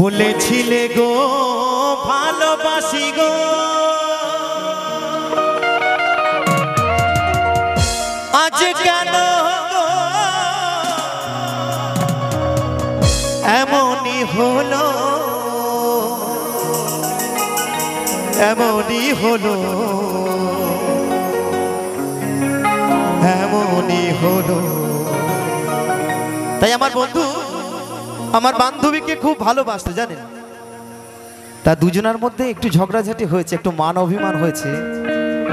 বলেছিলে গো ভালোবাসি গো, আজ কেন এমনই হলো, এমনই হলো, এমনই হলো। তাই আমার বন্ধু আমার বান্ধবীকে খুব ভালোবাসতো জানেন, তা দুজনের মধ্যে একটু ঝগড়াঝাটি হয়েছে, একটু মান অভিমান হয়েছে।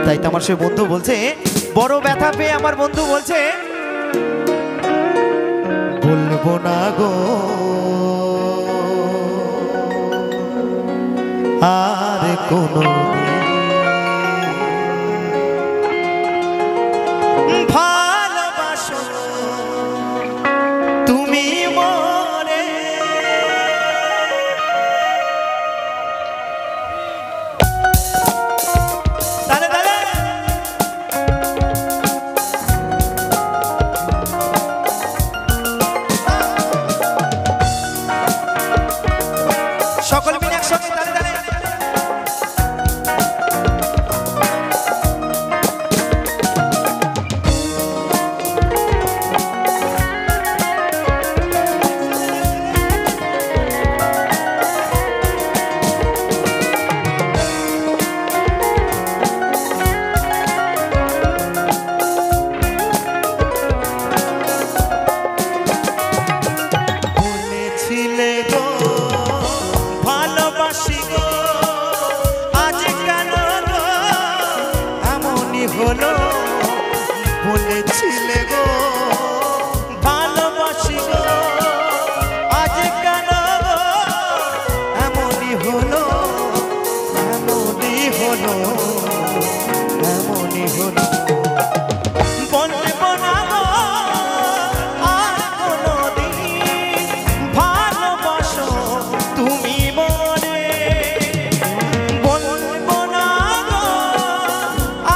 তাই তো আমার সে বন্ধু বলছে, বড় ব্যথা পেয়ে আমার বন্ধু বলছে, বলবো না গো আর কোনো ভালোবাসো তুমি মরে। সকল মিলে একসঙ্গে তালে তালে হলো, বলেছিলে গো ভালোবাসি গো, আজ কেন এমনই হলো, এমনই হলো, এমনই হলো। বলবো না গো আর কোনোদিন ভালোবাসো তুমি মরে। বলবো না গো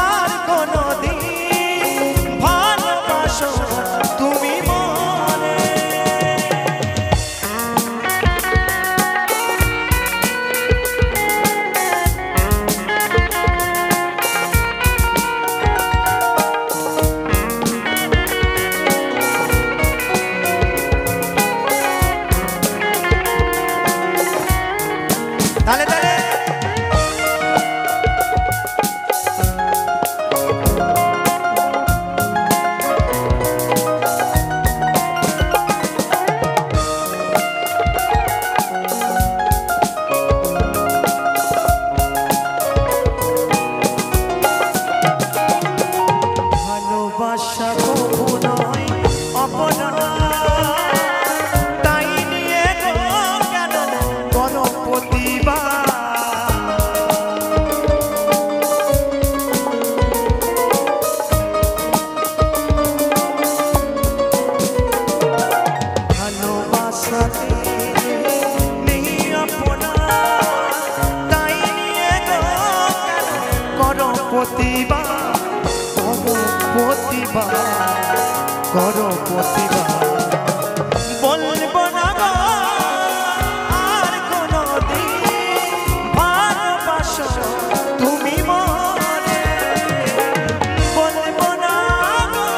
আর কোনোদিন ভালোবাসো তুমি মরে। তালে তালে ভালোবাসা কবু নয় অপরাধ, তাই নিয়ে গো কেন করো প্রতিবাদ। ভালোবাসাতে নেই অপরাধ, তাই নিয়ে গো কেন করো প্রতিবাদ, করো প্রতিবাদ, করো প্রতিবাদ। বলবো না গো আর কোনোদিন ভালোবাসো তুমি মরে। বলবো না গো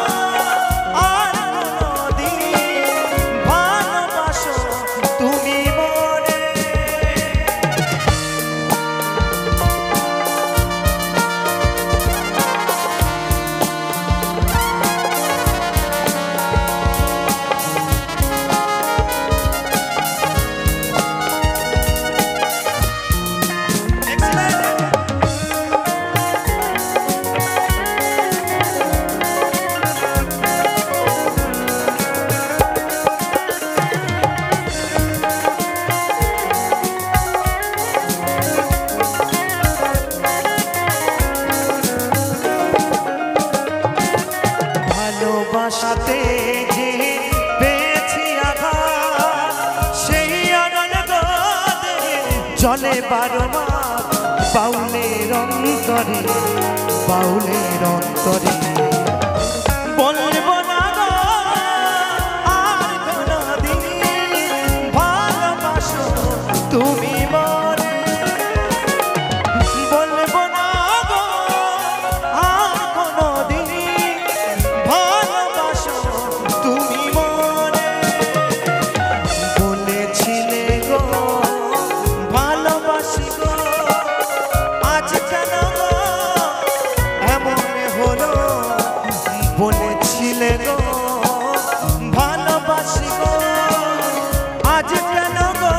আর কোনোদিন ভালোবাসো তুমি মরে। ভালোবাসাতে যে পেয়েছি আঘাত, সেই আনন্দ জলে বারো মাস বাউলের অন্তরে, বাউলের অন্তরে। বলবো না গো আর কোনোদিন ভালোবাসো কেন গো